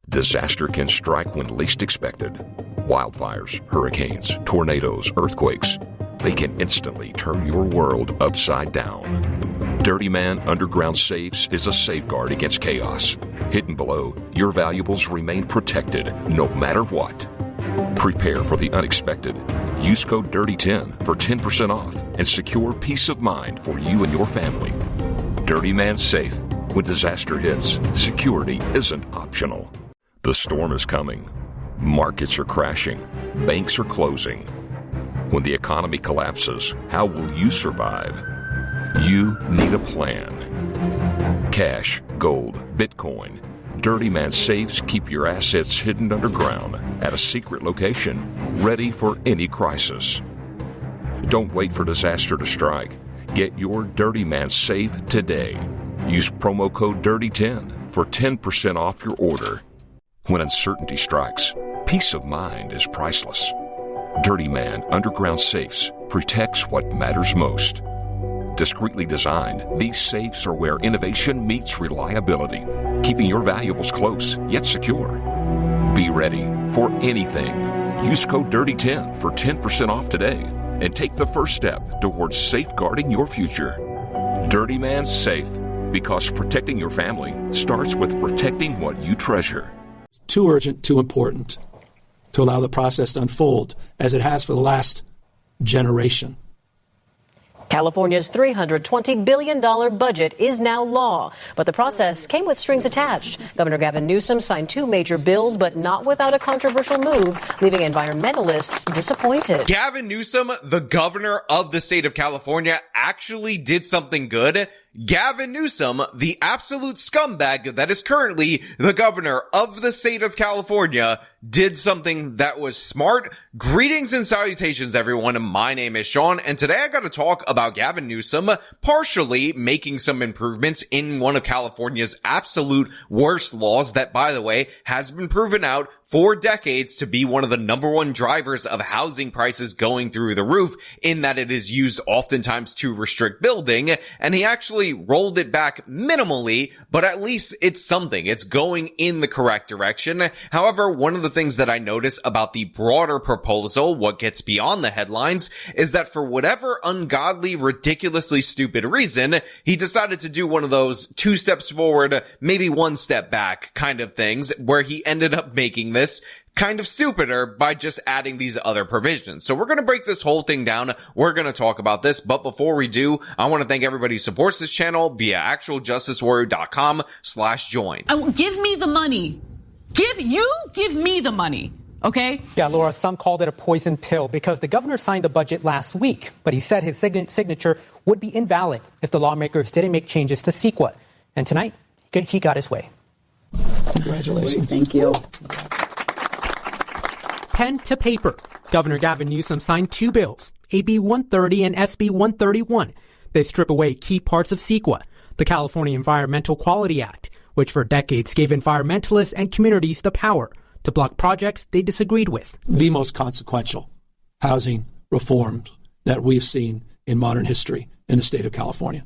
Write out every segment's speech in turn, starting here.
Disaster can strike when least expected. Wildfires, hurricanes, tornadoes, earthquakes. They can instantly turn your world upside down. Dirty Man Underground Safes is a safeguard against chaos. Hidden below, your valuables remain protected no matter what. Prepare for the unexpected. Use code DIRTY10 for 10% off and secure peace of mind for you and your family. Dirty Man Safe. When disaster hits, security isn't optional. The storm is coming. Markets are crashing. Banks are closing. When the economy collapses, how will you survive? You need a plan. Cash, gold, Bitcoin. Dirty Man safes keep your assets hidden underground at a secret location, ready for any crisis. Don't wait for disaster to strike. Get your Dirty Man safe today. Use promo code DIRTY10 for 10% off your order. When uncertainty strikes, peace of mind is priceless. Dirty Man Underground Safes protects what matters most. Discreetly designed, these safes are where innovation meets reliability, keeping your valuables close yet secure. Be ready for anything. Use code DIRTY10 for 10% off today and take the first step towards safeguarding your future. Dirty Man Safe, because protecting your family starts with protecting what you treasure. Too urgent, too important to allow the process to unfold as it has for the last generation. California's $320 billion budget is now law, but the process came with strings attached. Governor Gavin Newsom signed two major bills, but not without a controversial move, leaving environmentalists disappointed. Gavin Newsom, the governor of the state of California, actually did something good. Gavin Newsom, the absolute scumbag that is currently the governor of the state of California, did something that was smart. Greetings and salutations, everyone. My name is Sean, and today I got to talk about Gavin Newsom partially making some improvements in one of California's absolute worst laws that, by the way, has been proven out for decades to be one of the number one drivers of housing prices going through the roof, in that it is used oftentimes to restrict building, and he actually rolled it back minimally, but at least it's something. It's going in the correct direction. However, one of the things that I notice about the broader proposal, what gets beyond the headlines, is that for whatever ungodly, ridiculously stupid reason, he decided to do one of those 2 steps forward, maybe 1 step back kind of things, where he ended up making this kind of stupider by just adding these other provisions. So we're going to break this whole thing down. We're going to talk about this. But before we do, I want to thank everybody who supports this channel via actualjusticewarrior.com/join. Give me the money. Give me the money. Okay? Yeah, Laura, some called it a poison pill because the governor signed the budget last week, but he said his signature would be invalid if the lawmakers didn't make changes to CEQA. And tonight, he got his way. Congratulations. Thank you. Pen to paper. Governor Gavin Newsom signed 2 bills, AB 130 and SB 131. They strip away key parts of CEQA, the California Environmental Quality Act, which for decades gave environmentalists and communities the power to block projects they disagreed with. The most consequential housing reforms that we've seen in modern history in the state of California.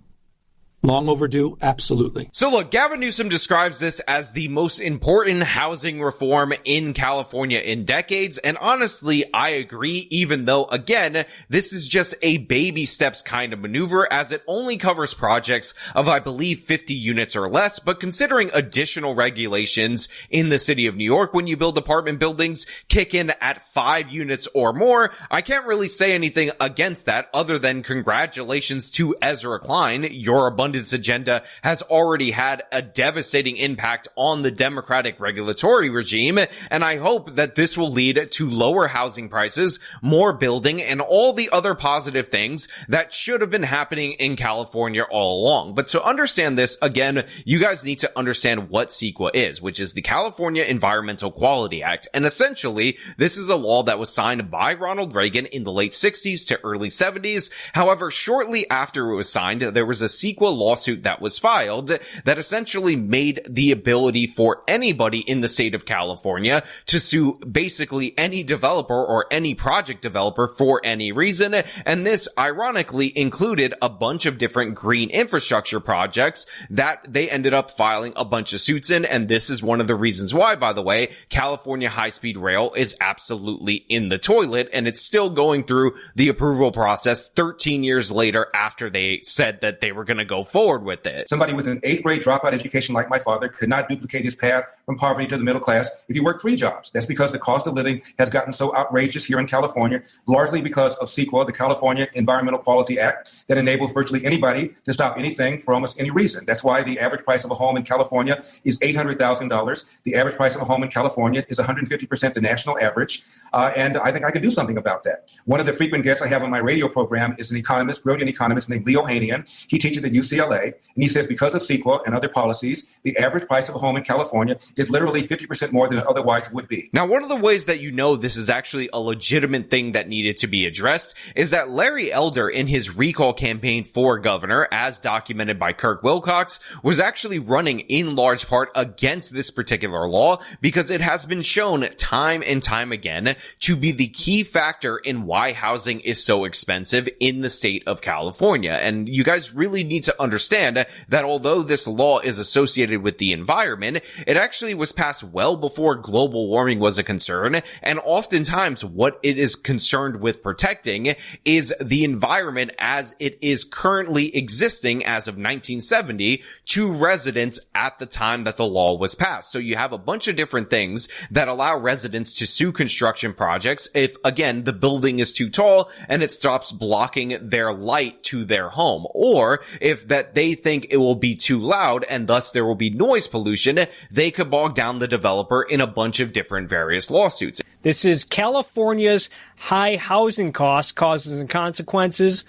Long overdue? Absolutely. So look, Gavin Newsom describes this as the most important housing reform in California in decades. And honestly, I agree, even though, again, this is just a baby steps kind of maneuver, as it only covers projects of, I believe, 50 units or less. But considering additional regulations in the city of New York when you build apartment buildings kick in at 5 units or more, I can't really say anything against that other than congratulations to Ezra Klein. Your abundance agenda has already had a devastating impact on the Democratic regulatory regime, and I hope that this will lead to lower housing prices, more building, and all the other positive things that should have been happening in California all along. But to understand this, again, you guys need to understand what CEQA is, which is the California Environmental Quality Act. And essentially, this is a law that was signed by Ronald Reagan in the late 60s to early 70s. However, shortly after it was signed, there was a CEQA lawsuit that was filed that essentially made the ability for anybody in the state of California to sue basically any developer or any project developer for any reason. And this ironically included a bunch of different green infrastructure projects that they ended up filing a bunch of suits in. And this is one of the reasons why, by the way, California high-speed rail is absolutely in the toilet, and it's still going through the approval process 13 years later after they said that they were going to go forward with it. Somebody with an 8th grade dropout education like my father could not duplicate his path from poverty to the middle class if he worked 3 jobs. That's because the cost of living has gotten so outrageous here in California, largely because of CEQA, the California Environmental Quality Act, that enables virtually anybody to stop anything for almost any reason. That's why the average price of a home in California is $800,000. The average price of a home in California is 150% the national average. And I think I can do something about that. One of the frequent guests I have on my radio program is an economist, brilliant economist named Leo Hanian. He teaches at UCLA, and he says because of CEQA and other policies, the average price of a home in California is literally 50% more than it otherwise would be. Now, one of the ways that you know this is actually a legitimate thing that needed to be addressed is that Larry Elder, in his recall campaign for governor, as documented by Kirk Wilcox, was actually running in large part against this particular law because it has been shown time and time again to be the key factor in why housing is so expensive in the state of California. And you guys really need to understand that although this law is associated with the environment, it actually was passed well before global warming was a concern. And oftentimes what it is concerned with protecting is the environment as it is currently existing as of 1970 to residents at the time that the law was passed. So you have a bunch of different things that allow residents to sue construction projects if, again, the building is too tall and it stops blocking their light to their home, or if that they think it will be too loud and thus there will be noise pollution, they could bog down the developer in a bunch of different various lawsuits. This is California's high housing costs, causes and consequences.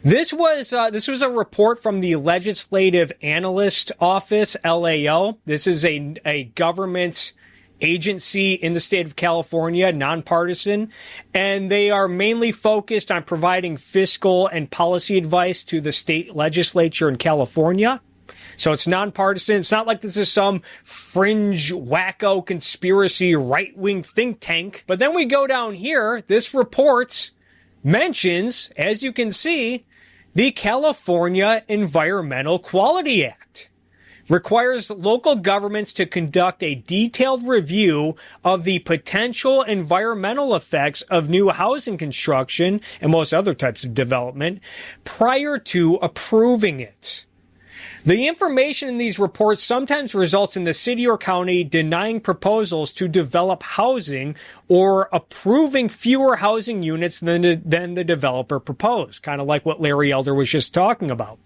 This was a report from the Legislative Analyst Office, LAO. This is a government agency in the state of California, nonpartisan, and they are mainly focused on providing fiscal and policy advice to the state legislature in California. So it's nonpartisan. It's not like this is some fringe, wacko, conspiracy, right-wing think tank. But then we go down here. This report mentions, as you can see, the California Environmental Quality Act. Requires local governments to conduct a detailed review of the potential environmental effects of new housing construction and most other types of development prior to approving it. The information in these reports sometimes results in the city or county denying proposals to develop housing or approving fewer housing units than the developer proposed, kind of like what Larry Elder was just talking about.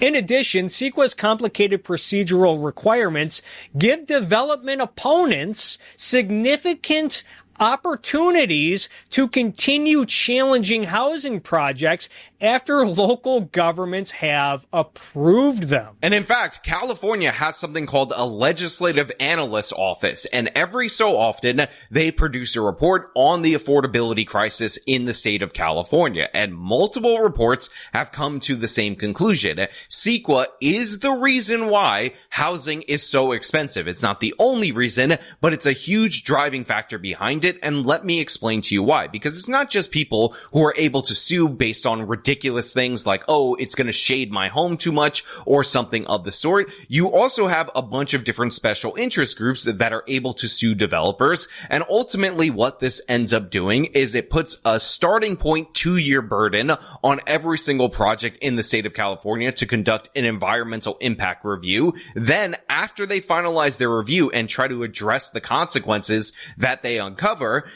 In addition, CEQA's complicated procedural requirements give development opponents significant opportunities to continue challenging housing projects after local governments have approved them. And in fact, California has something called a Legislative Analyst Office, and every so often they produce a report on the affordability crisis in the state of California, and multiple reports have come to the same conclusion. CEQA is the reason why housing is so expensive. It's not the only reason, but it's a huge driving factor behind it, and let me explain to you why. Because it's not just people who are able to sue based on ridiculous things like, oh, it's going to shade my home too much or something of the sort. You also have a bunch of different special interest groups that are able to sue developers. And ultimately what this ends up doing is it puts a starting point 2-year burden on every single project in the state of California to conduct an environmental impact review. Then after they finalize their review and try to address the consequences that they uncover,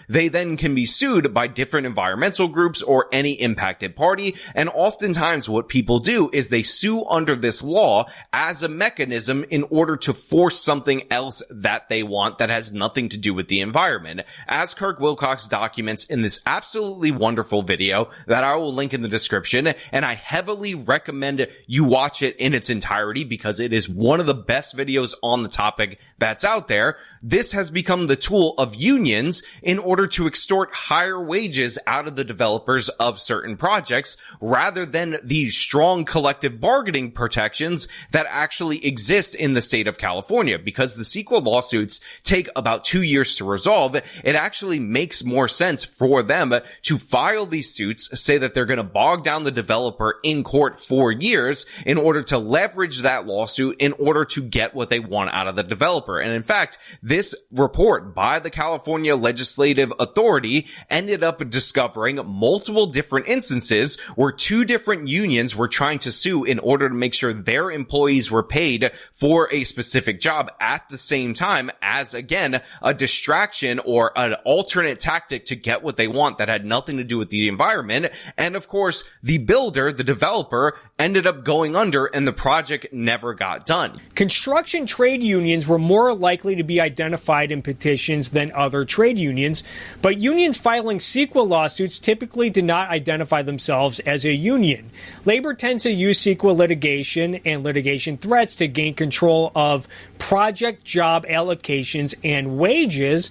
they then can be sued by different environmental groups or any impacted party. And oftentimes what people do is they sue under this law as a mechanism in order to force something else that they want that has nothing to do with the environment. As Kirk Wilcox documents in this absolutely wonderful video that I will link in the description, and I heavily recommend you watch it in its entirety because it is one of the best videos on the topic that's out there. This has become the tool of unions in order to extort higher wages out of the developers of certain projects, rather than the strong collective bargaining protections that actually exist in the state of California. Because the CEQA lawsuits take about 2 years to resolve, it actually makes more sense for them to file these suits, say that they're going to bog down the developer in court for years in order to leverage that lawsuit in order to get what they want out of the developer. And in fact, this report by the California Legislative Authority ended up discovering multiple different instances where 2 different unions were trying to sue in order to make sure their employees were paid for a specific job at the same time as, again, a distraction or an alternate tactic to get what they want that had nothing to do with the environment. And of course, the builder, the developer, ended up going under and the project never got done. Construction trade unions were more likely to be identified in petitions than other trade unions, but unions filing CEQA lawsuits typically did not identify themselves as a union. Labor tends to use CEQA litigation and litigation threats to gain control of project job allocations and wages,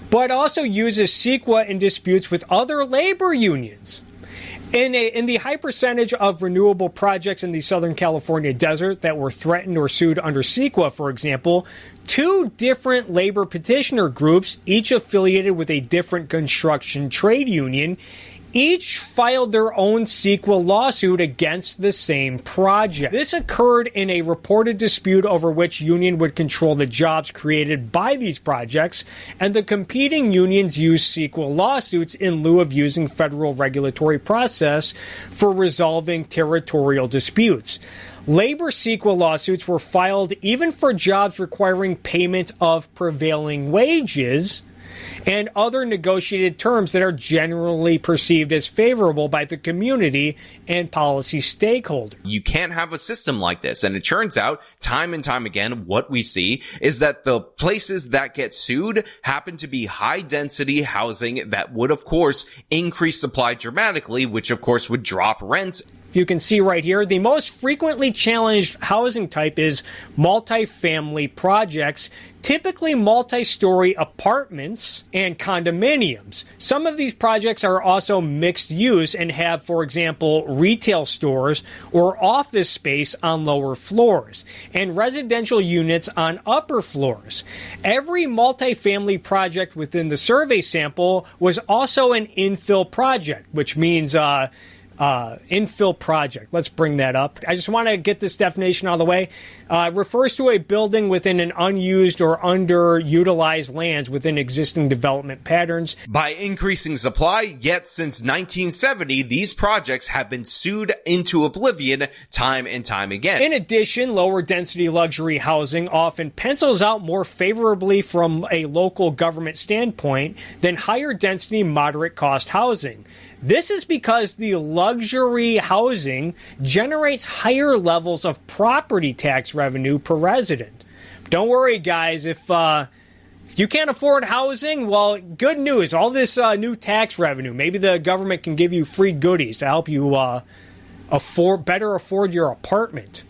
but also uses CEQA in disputes with other labor unions. In the high percentage of renewable projects in the Southern California desert that were threatened or sued under CEQA, for example, 2 different labor petitioner groups, each affiliated with a different construction trade union, each filed their own CEQA lawsuit against the same project. This occurred in a reported dispute over which union would control the jobs created by these projects, and the competing unions used CEQA lawsuits in lieu of using federal regulatory process for resolving territorial disputes. Labor CEQA lawsuits were filed even for jobs requiring payment of prevailing wages and other negotiated terms that are generally perceived as favorable by the community and policy stakeholders. You can't have a system like this. And it turns out, time and time again, what we see is that the places that get sued happen to be high-density housing that would, of course, increase supply dramatically, which, of course, would drop rents. You can see right here, the most frequently challenged housing type is multifamily projects, typically multi-story apartments and condominiums. Some of these projects are also mixed use and have, for example, retail stores or office space on lower floors and residential units on upper floors. Every multifamily project within the survey sample was also an infill project, which means infill project. Let's bring that up. I just want to get this definition out of the way. It refers to a building within an unused or underutilized lands within existing development patterns. By increasing supply, yet since 1970, these projects have been sued into oblivion time and time again. In addition, lower density luxury housing often pencils out more favorably from a local government standpoint than higher density moderate cost housing. This is because the luxury housing generates higher levels of property tax revenue per resident. Don't worry, guys. If you can't afford housing, well, good news. All this new tax revenue, maybe the government can give you free goodies to help you better afford your apartment.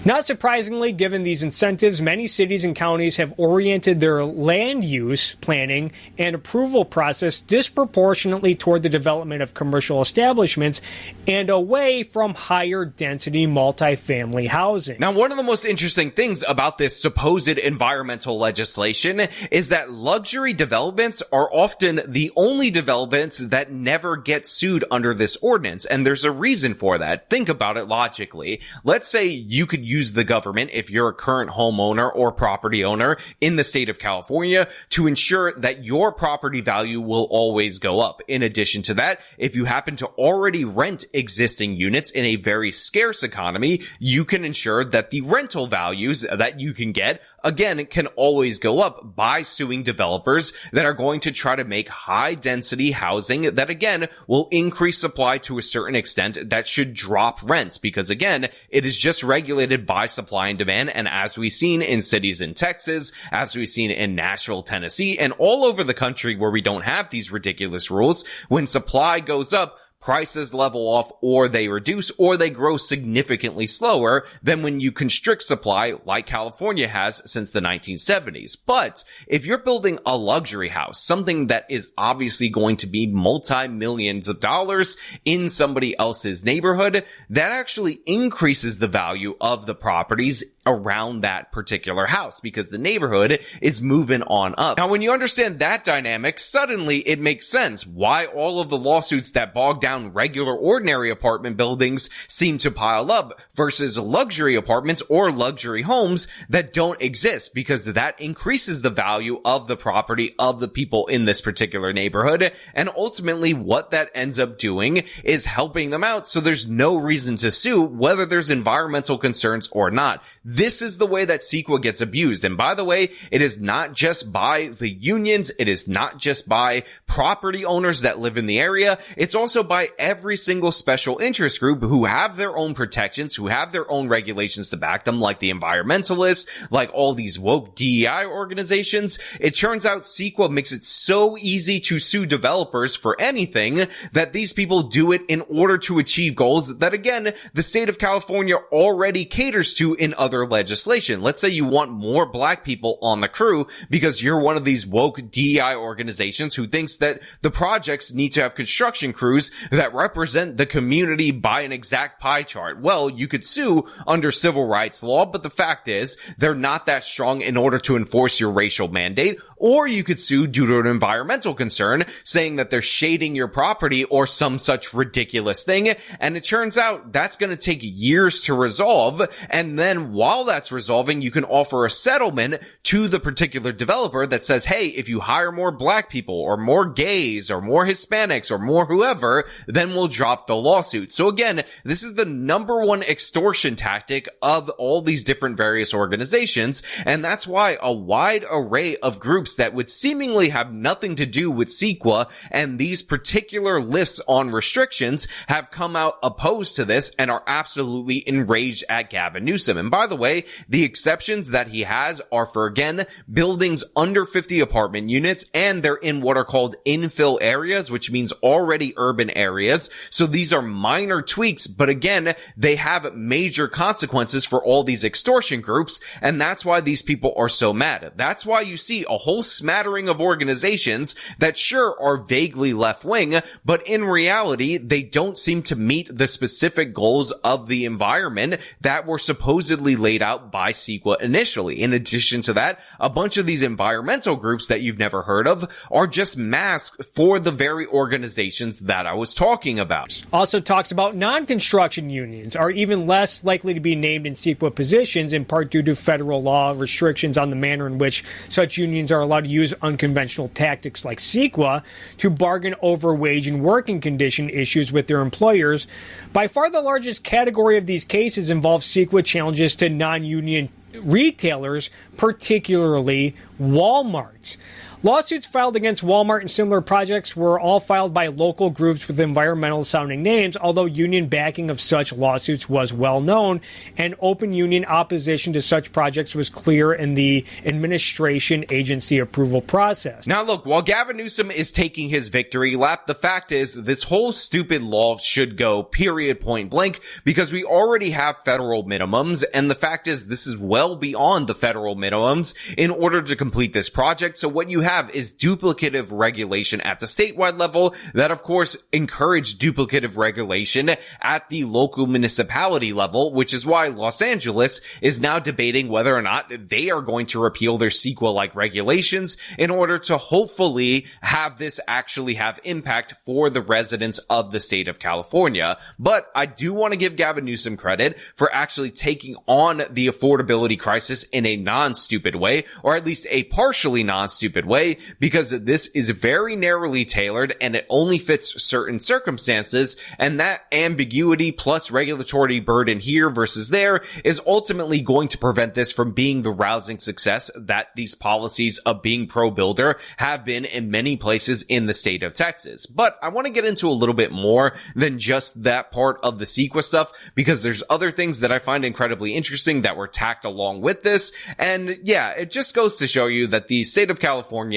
Not surprisingly, given these incentives, many cities and counties have oriented their land use planning and approval process disproportionately toward the development of commercial establishments and away from higher density multifamily housing. Now, one of the most interesting things about this supposed environmental legislation is that luxury developments are often the only developments that never get sued under this ordinance. And there's a reason for that. Think about it logically. Let's say you could use the government, if you're a current homeowner or property owner in the state of California, to ensure that your property value will always go up. In addition to that, if you happen to already rent existing units in a very scarce economy, you can ensure that the rental values that you can get, again, can always go up by suing developers that are going to try to make high density housing that, again, will increase supply to a certain extent that should drop rents because, again, it is just regulated by supply and demand. And as we've seen in cities in Texas, as we've seen in Nashville, Tennessee, and all over the country where we don't have these ridiculous rules, when supply goes up, prices level off, or they reduce, or they grow significantly slower than when you constrict supply like California has since the 1970s. But if you're building a luxury house, something that is obviously going to be multi-millions of dollars in somebody else's neighborhood, that actually increases the value of the properties around that particular house because the neighborhood is moving on up. Now, when you understand that dynamic, suddenly it makes sense why all of the lawsuits that bog down regular ordinary apartment buildings seem to pile up versus luxury apartments or luxury homes that don't exist, because that increases the value of the property of the people in this particular neighborhood. And ultimately what that ends up doing is helping them out. So there's no reason to sue whether there's environmental concerns or not. This is the way that CEQA gets abused. And by the way, it is not just by the unions. It is not just by property owners that live in the area. It's also by every single special interest group who have their own protections, who have their own regulations to back them, like the environmentalists, like all these woke DEI organizations. It turns out CEQA makes it so easy to sue developers for anything that these people do it in order to achieve goals that, again, the state of California already caters to in other legislation. Let's say you want more black people on the crew because you're one of these woke DEI organizations who thinks that the projects need to have construction crews that represent the community by an exact pie chart. Well, you could sue under civil rights law, but the fact is they're not that strong in order to enforce your racial mandate. Or you could sue due to an environmental concern, saying that they're shading your property or some such ridiculous thing. And it turns out that's going to take years to resolve. And then while that's resolving, you can offer a settlement to the particular developer that says, hey, if you hire more black people or more gays or more Hispanics or more whoever, then we'll drop the lawsuit. So again, this is the number one extortion tactic of all these different various organizations. And that's why a wide array of groups that would seemingly have nothing to do with CEQA and these particular lifts on restrictions have come out opposed to this and are absolutely enraged at Gavin Newsom. And by the way, the exceptions that he has are for, again, buildings under 50 apartment units, and they're in what are called infill areas, which means already urban areas. So these are minor tweaks, but again, they have major consequences for all these extortion groups, and that's why these people are so mad. That's why you see a whole smattering of organizations that sure are vaguely left-wing, but in reality, they don't seem to meet the specific goals of the environment that were supposedly laid out by CEQA initially. In addition to that, a bunch of these environmental groups that you've never heard of are just masks for the very organizations that I was talking about. Also talks about non-construction unions are even less likely to be named in CEQA positions, in part due to federal law restrictions on the manner in which such unions are allowed to use unconventional tactics like CEQA to bargain over wage and working condition issues with their employers. By far the largest category of these cases involves CEQA challenges to non-union retailers, particularly Walmart. Lawsuits filed against Walmart and similar projects were all filed by local groups with environmental-sounding names, although union backing of such lawsuits was well known, and open union opposition to such projects was clear in the administration agency approval process. Now look, while Gavin Newsom is taking his victory lap, the fact is this whole stupid law should go, period, point blank, because we already have federal minimums, and the fact is this is well beyond the federal minimums in order to complete this project. So what you have is duplicative regulation at the statewide level that, of course, encourage duplicative regulation at the local municipality level, which is why Los Angeles is now debating whether or not they are going to repeal their CEQA-like regulations in order to hopefully have this actually have impact for the residents of the state of California. But I do want to give Gavin Newsom credit for actually taking on the affordability crisis in a non-stupid way, or at least a partially non-stupid way, because this is very narrowly tailored and it only fits certain circumstances, and that ambiguity plus regulatory burden here versus there is ultimately going to prevent this from being the rousing success that these policies of being pro-builder have been in many places in the state of Texas. But I want to get into a little bit more than just that part of the CEQA stuff, because there's other things that I find incredibly interesting that were tacked along with this. And yeah, it just goes to show you that the state of California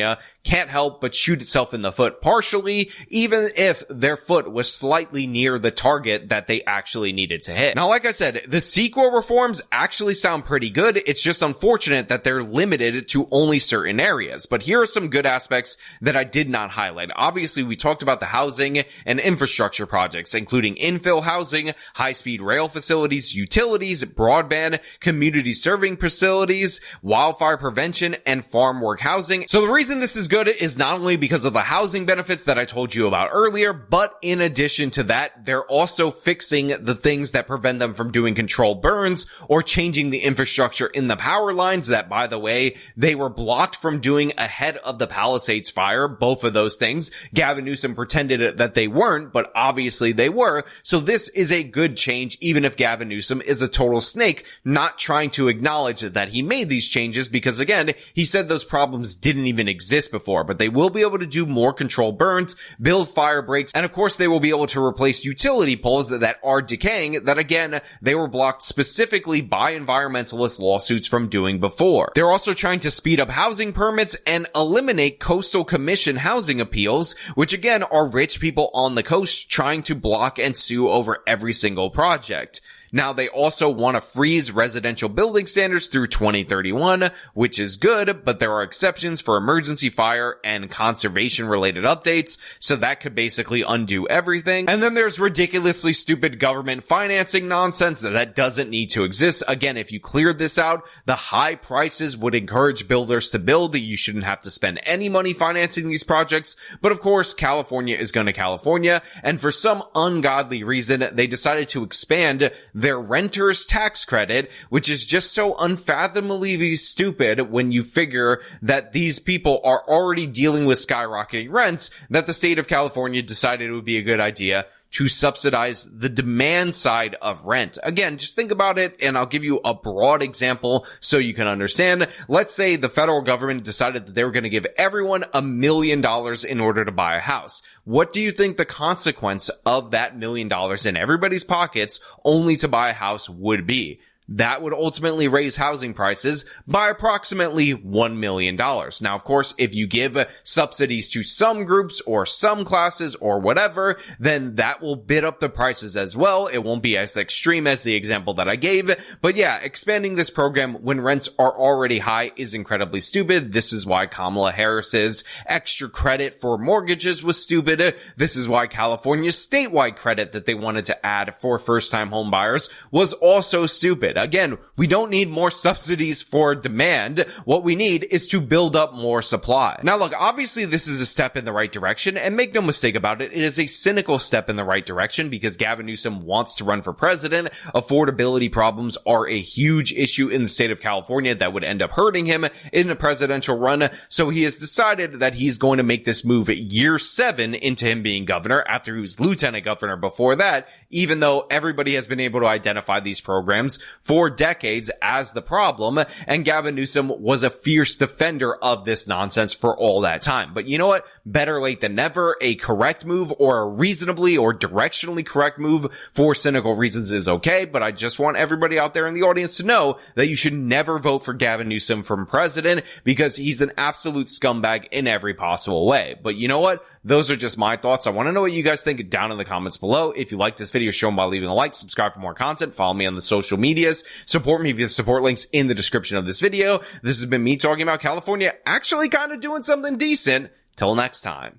can't help but shoot itself in the foot partially, even if their foot was slightly near the target that they actually needed to hit. Now, like I said, the CEQA reforms actually sound pretty good. It's just unfortunate that they're limited to only certain areas. But here are some good aspects that I did not highlight. Obviously, we talked about the housing and infrastructure projects, including infill housing, high-speed rail facilities, utilities, broadband, community serving facilities, wildfire prevention, and farm work housing. So the reason this is good is not only because of the housing benefits that I told you about earlier, but in addition to that, they're also fixing the things that prevent them from doing controlled burns or changing the infrastructure in the power lines that, by the way, they were blocked from doing ahead of the Palisades fire. Both of those things. Gavin Newsom pretended that they weren't, but obviously they were. So this is a good change, even if Gavin Newsom is a total snake, not trying to acknowledge that he made these changes because, again, he said those problems didn't even exist before. But they will be able to do more controlled burns, build fire breaks, and of course they will be able to replace utility poles that are decaying that, again, they were blocked specifically by environmentalist lawsuits from doing before. They're also trying to speed up housing permits and eliminate coastal commission housing appeals, which again are rich people on the coast trying to block and sue over every single project. Now, they also want to freeze residential building standards through 2031, which is good, but there are exceptions for emergency fire and conservation-related updates, so that could basically undo everything. And then there's ridiculously stupid government financing nonsense that doesn't need to exist. Again, if you cleared this out, the high prices would encourage builders to build. You shouldn't have to spend any money financing these projects. But of course, California is going to California, and for some ungodly reason, they decided to expand their renter's tax credit, which is just so unfathomably stupid when you figure that these people are already dealing with skyrocketing rents, that the state of California decided it would be a good idea to subsidize the demand side of rent. Again, just think about it, and I'll give you a broad example so you can understand. Let's say the federal government decided that they were going to give everyone $1 million in order to buy a house. What do you think the consequence of that $1 million in everybody's pockets only to buy a house would be? That would ultimately raise housing prices by approximately $1 million. Now, of course, if you give subsidies to some groups or some classes or whatever, then that will bid up the prices as well. It won't be as extreme as the example that I gave. But yeah, expanding this program when rents are already high is incredibly stupid. This is why Kamala Harris's extra credit for mortgages was stupid. This is why California's statewide credit that they wanted to add for first-time home buyers was also stupid. Again, we don't need more subsidies for demand. What we need is to build up more supply. Now, look, obviously this is a step in the right direction, and make no mistake about it, it is a cynical step in the right direction because Gavin Newsom wants to run for president. Affordability problems are a huge issue in the state of California that would end up hurting him in a presidential run. So he has decided that he's going to make this move at year 7 into him being governor after he was lieutenant governor before that, even though everybody has been able to identify these programs for decades as the problem, and Gavin Newsom was a fierce defender of this nonsense for all that time. But you know what? Better late than never. A correct move or a reasonably or directionally correct move for cynical reasons is okay, but I just want everybody out there in the audience to know that you should never vote for Gavin Newsom for president because he's an absolute scumbag in every possible way. But you know what? Those are just my thoughts. I want to know what you guys think down in the comments below. If you like this video, show them by leaving a like, subscribe for more content, follow me on the social medias, support me via the support links in the description of this video. This has been me talking about California actually kind of doing something decent. Till next time.